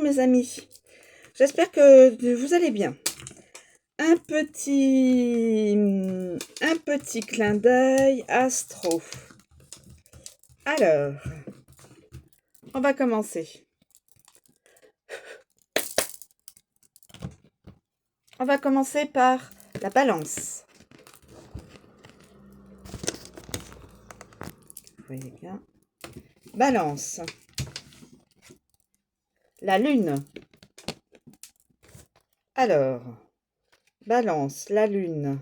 mes amis, j'espère que vous allez bien. Un petit clin d'œil astro. Alors, on va commencer. On va commencer par la balance. Vous voyez bien. Balance. La lune. Alors, balance, la lune.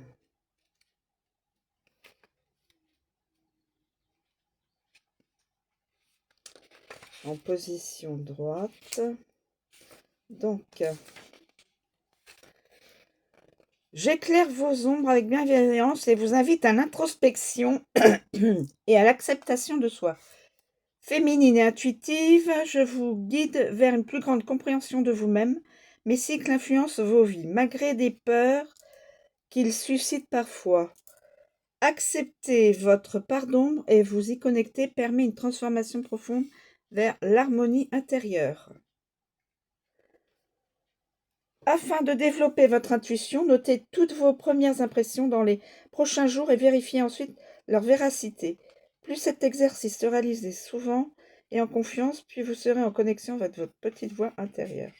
En position droite. Donc, j'éclaire vos ombres avec bienveillance et vous invite à l'introspection et à l'acceptation de soi. Féminine et intuitive, je vous guide vers une plus grande compréhension de vous-même. Mes cycles influencent vos vies, malgré des peurs qu'ils suscitent parfois. Accepter votre part d'ombre et vous y connecter permet une transformation profonde vers l'harmonie intérieure. Afin de développer votre intuition, notez toutes vos premières impressions dans les prochains jours et vérifiez ensuite leur véracité. Plus cet exercice se réalise souvent et en confiance, plus vous serez en connexion avec votre petite voix intérieure.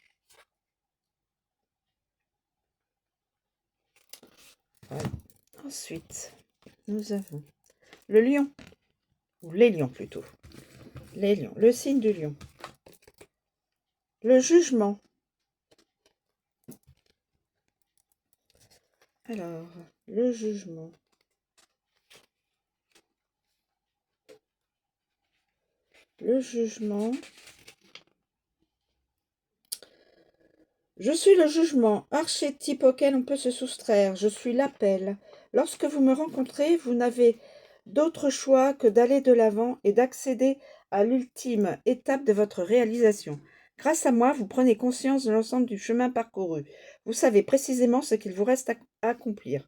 Voilà. Ensuite, nous avons le lion, ou les lions plutôt. Les lions, le signe du lion. Le jugement. Alors, le jugement. Le jugement. Je suis le jugement, archétype auquel on peut se soustraire. Je suis l'appel. Lorsque vous me rencontrez, vous n'avez d'autre choix que d'aller de l'avant et d'accéder à l'ultime étape de votre réalisation. Grâce à moi, vous prenez conscience de l'ensemble du chemin parcouru. Vous savez précisément ce qu'il vous reste à accomplir.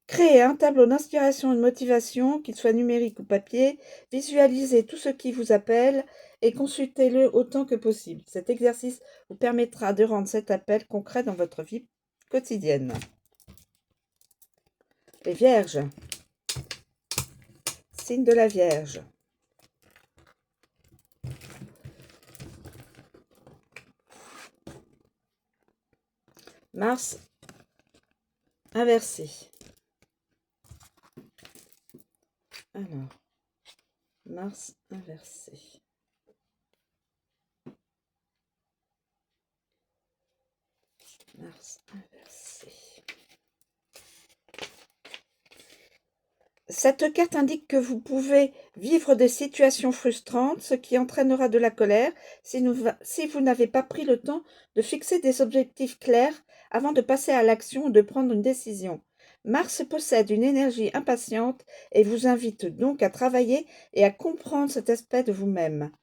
Créez un tableau d'inspiration et de motivation, qu'il soit numérique ou papier, visualisez tout ce qui vous appelle et consultez-le autant que possible. Cet exercice vous permettra de rendre cet appel concret dans votre vie quotidienne. Les Vierges. Signe de la Vierge. Mars inversé. Alors, Mars inversé. Mars inversé. Cette carte indique que vous pouvez vivre des situations frustrantes, ce qui entraînera de la colère si vous n'avez pas pris le temps de fixer des objectifs clairs avant de passer à l'action ou de prendre une décision. Mars possède une énergie impatiente et vous invite donc à travailler et à comprendre cet aspect de vous-même.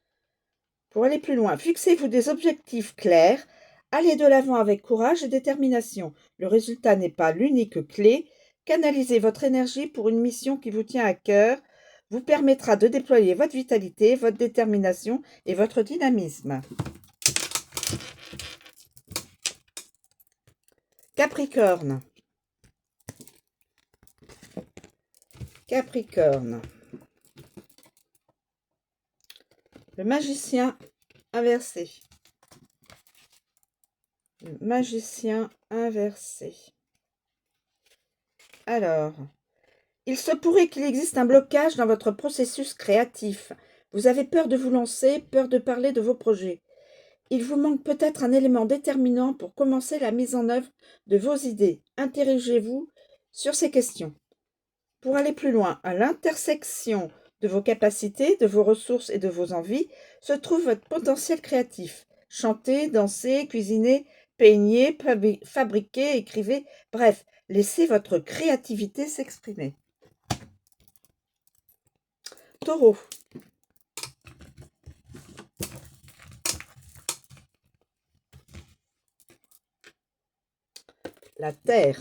Pour aller plus loin, fixez-vous des objectifs clairs, allez de l'avant avec courage et détermination. Le résultat n'est pas l'unique clé. Canaliser votre énergie pour une mission qui vous tient à cœur vous permettra de déployer votre vitalité, votre détermination et votre dynamisme. Capricorne. Capricorne. Le magicien inversé. Le magicien inversé. Alors, il se pourrait qu'il existe un blocage dans votre processus créatif. Vous avez peur de vous lancer, peur de parler de vos projets. Il vous manque peut-être un élément déterminant pour commencer la mise en œuvre de vos idées. Interrogez-vous sur ces questions. Pour aller plus loin, à l'intersection de vos capacités, de vos ressources et de vos envies, se trouve votre potentiel créatif. Chantez, dansez, cuisinez, peignez, fabriquez, écrivez, bref, laissez votre créativité s'exprimer. Taureau. La terre.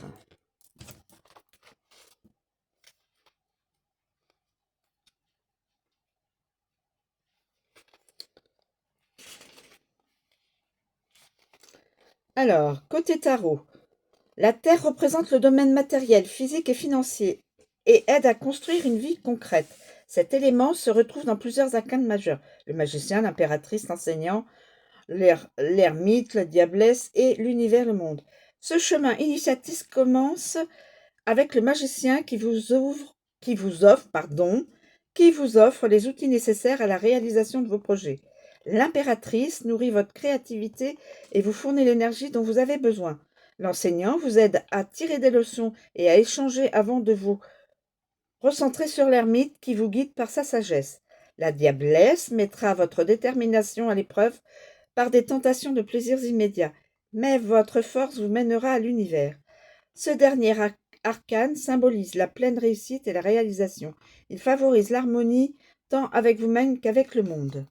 Alors, côté tarot, la Terre représente le domaine matériel, physique et financier et aide à construire une vie concrète. Cet élément se retrouve dans plusieurs arcanes majeurs. Le magicien, l'impératrice, l'enseignant, l'ermite, la diablesse et l'univers, le monde. Ce chemin initiatique commence avec le magicien qui vous offre les outils nécessaires à la réalisation de vos projets. L'impératrice nourrit votre créativité et vous fournit l'énergie dont vous avez besoin. L'enseignant vous aide à tirer des leçons et à échanger avant de vous recentrer sur l'ermite qui vous guide par sa sagesse. La diablesse mettra votre détermination à l'épreuve par des tentations de plaisirs immédiats, mais votre force vous mènera à l'univers. Ce dernier arcane symbolise la pleine réussite et la réalisation. Il favorise l'harmonie tant avec vous-même qu'avec le monde.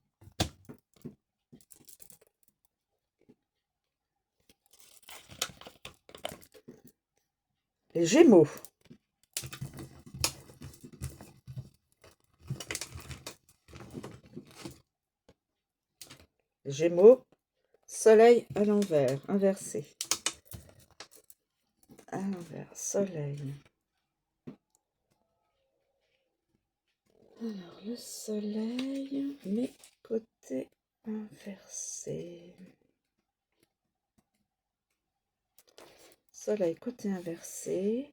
Les Gémeaux. Les Gémeaux, soleil à l'envers, inversé. À l'envers, soleil. Alors, le soleil, mais côté inversé. Soleil, côté inversé.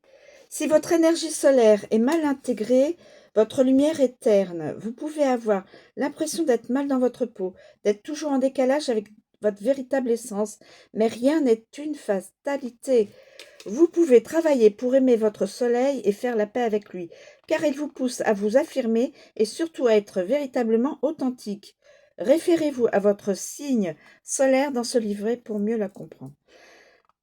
Si votre énergie solaire est mal intégrée, votre lumière est terne. Vous pouvez avoir l'impression d'être mal dans votre peau, d'être toujours en décalage avec votre véritable essence, mais rien n'est une fatalité. Vous pouvez travailler pour aimer votre soleil et faire la paix avec lui, car il vous pousse à vous affirmer et surtout à être véritablement authentique. Référez-vous à votre signe solaire dans ce livret pour mieux la comprendre.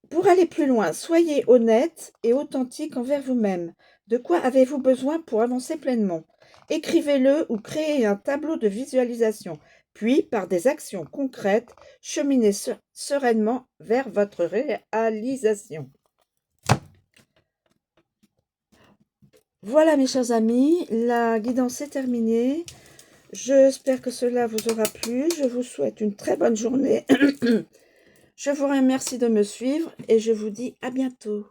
Pour aller plus loin, soyez honnête et authentique envers vous-même. De quoi avez-vous besoin pour avancer pleinement? Écrivez-le ou créez un tableau de visualisation, puis, par des actions concrètes, cheminez sereinement vers votre réalisation. Voilà mes chers amis, la guidance est terminée. J'espère que cela vous aura plu. Je vous souhaite une très bonne journée. Je vous remercie de me suivre et je vous dis à bientôt.